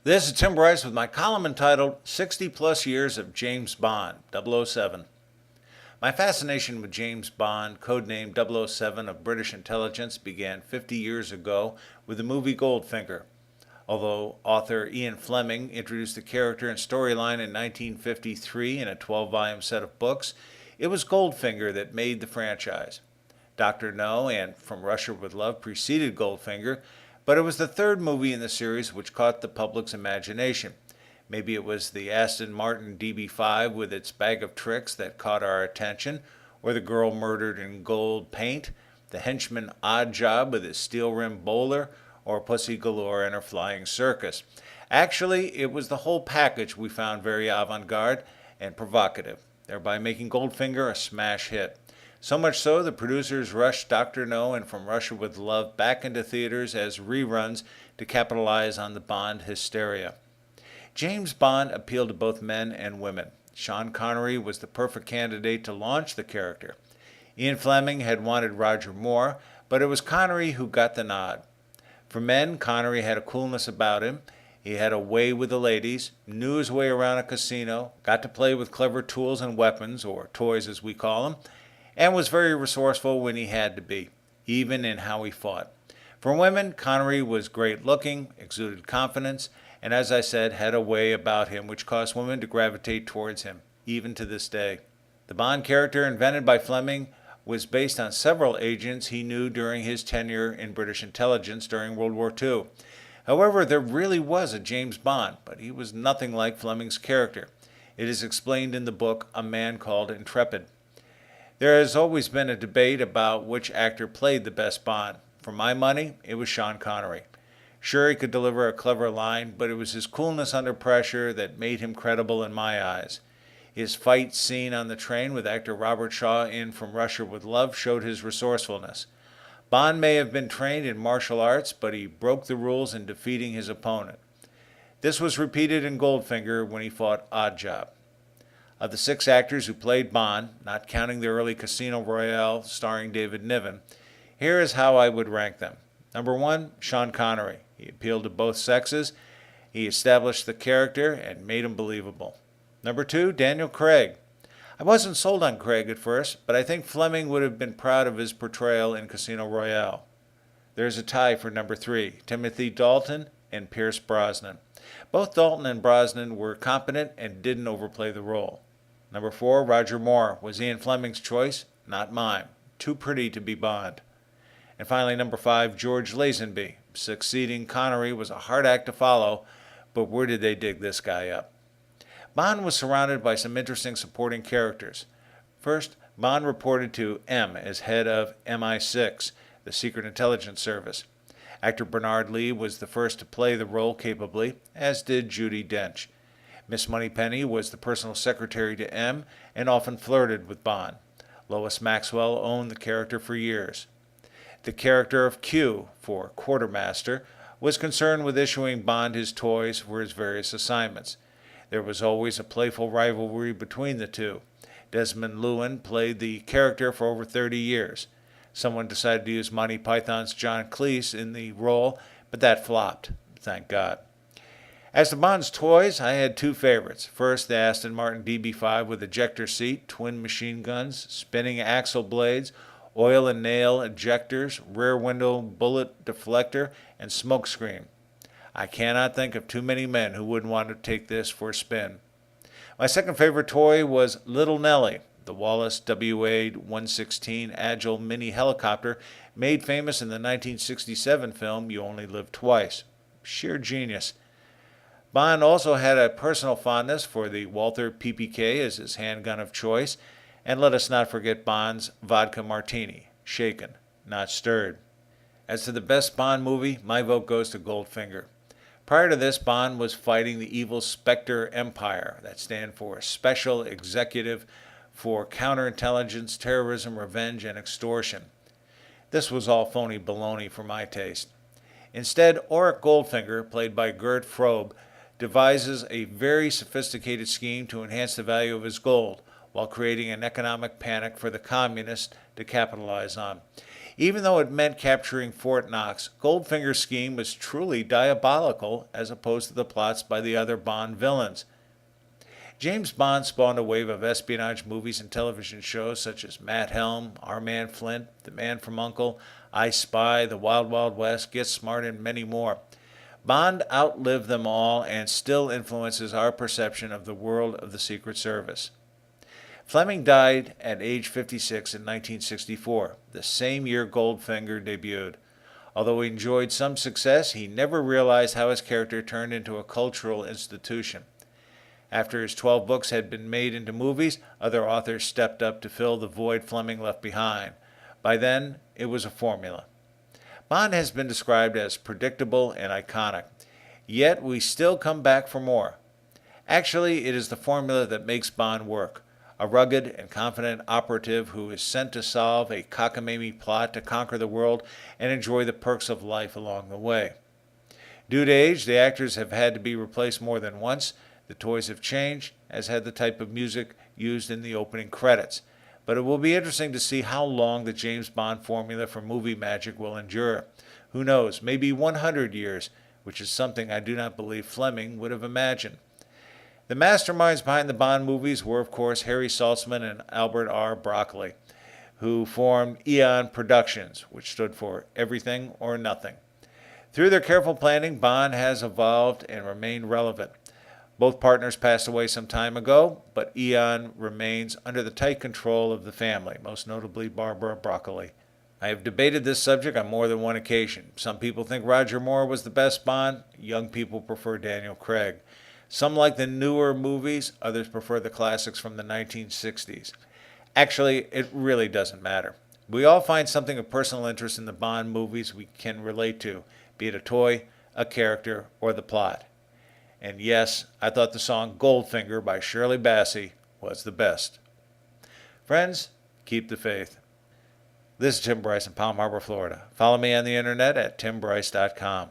This is Tim Bryce with my column entitled 60 Plus Years of James Bond, 007. My fascination with James Bond, codenamed 007 of British intelligence, began 50 years ago with the movie Goldfinger. Although author Ian Fleming introduced the character and storyline in 1953 in a 12-volume set of books, it was Goldfinger that made the franchise. Dr. No and From Russia with Love preceded Goldfinger, but it was the third movie in the series which caught the public's imagination. Maybe it was the Aston Martin DB5 with its bag of tricks that caught our attention, or the girl murdered in gold paint, the henchman Odd Job with his steel-rimmed bowler, or Pussy Galore and her flying circus. Actually, it was the whole package we found very avant-garde and provocative, thereby making Goldfinger a smash hit. So much so, the producers rushed Dr. No and From Russia with Love back into theaters as reruns to capitalize on the Bond hysteria. James Bond appealed to both men and women. Sean Connery was the perfect candidate to launch the character. Ian Fleming had wanted Roger Moore, but it was Connery who got the nod. For men, Connery had a coolness about him. He had a way with the ladies, knew his way around a casino, got to play with clever tools and weapons, or toys as we call them, and was very resourceful when he had to be, even in how he fought. For women, Connery was great looking, exuded confidence, and as I said, had a way about him which caused women to gravitate towards him, even to this day. The Bond character invented by Fleming was based on several agents he knew during his tenure in British intelligence during World War II. However, there really was a James Bond, but he was nothing like Fleming's character. It is explained in the book A Man Called Intrepid. There has always been a debate about which actor played the best Bond. For my money, it was Sean Connery. Sure, he could deliver a clever line, but it was his coolness under pressure that made him credible in my eyes. His fight scene on the train with actor Robert Shaw in From Russia with Love showed his resourcefulness. Bond may have been trained in martial arts, but he broke the rules in defeating his opponent. This was repeated in Goldfinger when he fought Odd Job. Of the 6 actors who played Bond, not counting the early Casino Royale starring David Niven, here is how I would rank them. Number 1, Sean Connery. He appealed to both sexes. He established the character and made him believable. Number 2, Daniel Craig. I wasn't sold on Craig at first, but I think Fleming would have been proud of his portrayal in Casino Royale. There's a tie for number 3, Timothy Dalton and Pierce Brosnan. Both Dalton and Brosnan were competent and didn't overplay the role. Number 4, Roger Moore was Ian Fleming's choice, not mine. Too pretty to be Bond. And finally, number 5, George Lazenby. Succeeding Connery was a hard act to follow, but where did they dig this guy up? Bond was surrounded by some interesting supporting characters. First, Bond reported to M as head of MI6, the Secret Intelligence Service. Actor Bernard Lee was the first to play the role capably, as did Judi Dench. Miss Moneypenny was the personal secretary to M and often flirted with Bond. Lois Maxwell owned the character for years. The character of Q, for Quartermaster, was concerned with issuing Bond his toys for his various assignments. There was always a playful rivalry between the two. Desmond Llewellyn played the character for over 30 years. Someone decided to use Monty Python's John Cleese in the role, but that flopped, thank God. As to Bond's toys, I had 2 favorites. First, the Aston Martin DB5 with ejector seat, twin machine guns, spinning axle blades, oil and nail ejectors, rear window bullet deflector, and smoke screen. I cannot think of too many men who wouldn't want to take this for a spin. My second favorite toy was Little Nellie, the Wallace WA-116 Agile mini helicopter made famous in the 1967 film You Only Live Twice. Sheer genius. Bond also had a personal fondness for the Walther PPK as his handgun of choice, and let us not forget Bond's vodka martini, shaken, not stirred. As to the best Bond movie, my vote goes to Goldfinger. Prior to this, Bond was fighting the evil Spectre Empire, that stand for Special Executive for Counterintelligence, Terrorism, Revenge, and Extortion. This was all phony baloney for my taste. Instead, Auric Goldfinger, played by Gert Frobe, devises a very sophisticated scheme to enhance the value of his gold, while creating an economic panic for the communists to capitalize on. Even though it meant capturing Fort Knox, Goldfinger's scheme was truly diabolical as opposed to the plots by the other Bond villains. James Bond spawned a wave of espionage movies and television shows such as Matt Helm, Our Man Flint, The Man from U.N.C.L.E., I Spy, The Wild Wild West, Get Smart, and many more. Bond outlived them all and still influences our perception of the world of the Secret Service. Fleming died at age 56 in 1964, the same year Goldfinger debuted. Although he enjoyed some success, he never realized how his character turned into a cultural institution. After his 12 books had been made into movies, other authors stepped up to fill the void Fleming left behind. By then, it was a formula. Bond has been described as predictable and iconic, yet we still come back for more. Actually, it is the formula that makes Bond work. A rugged and confident operative who is sent to solve a cockamamie plot to conquer the world and enjoy the perks of life along the way. Due to age, the actors have had to be replaced more than once. The toys have changed, as had the type of music used in the opening credits. But it will be interesting to see how long the James Bond formula for movie magic will endure. Who knows, maybe 100 years, which is something I do not believe Fleming would have imagined. The masterminds behind the Bond movies were, of course, Harry Saltzman and Albert R. Broccoli, who formed Eon Productions, which stood for Everything or Nothing. Through their careful planning, Bond has evolved and remained relevant. Both partners passed away some time ago, but Eon remains under the tight control of the family, most notably Barbara Broccoli. I have debated this subject on more than one occasion. Some people think Roger Moore was the best Bond. Young people prefer Daniel Craig. Some like the newer movies. Others prefer the classics from the 1960s. Actually, it really doesn't matter. We all find something of personal interest in the Bond movies we can relate to, be it a toy, a character, or the plot. And yes, I thought the song Goldfinger by Shirley Bassey was the best. Friends, keep the faith. This is Tim Bryce in Palm Harbor, Florida. Follow me on the internet at timbryce.com.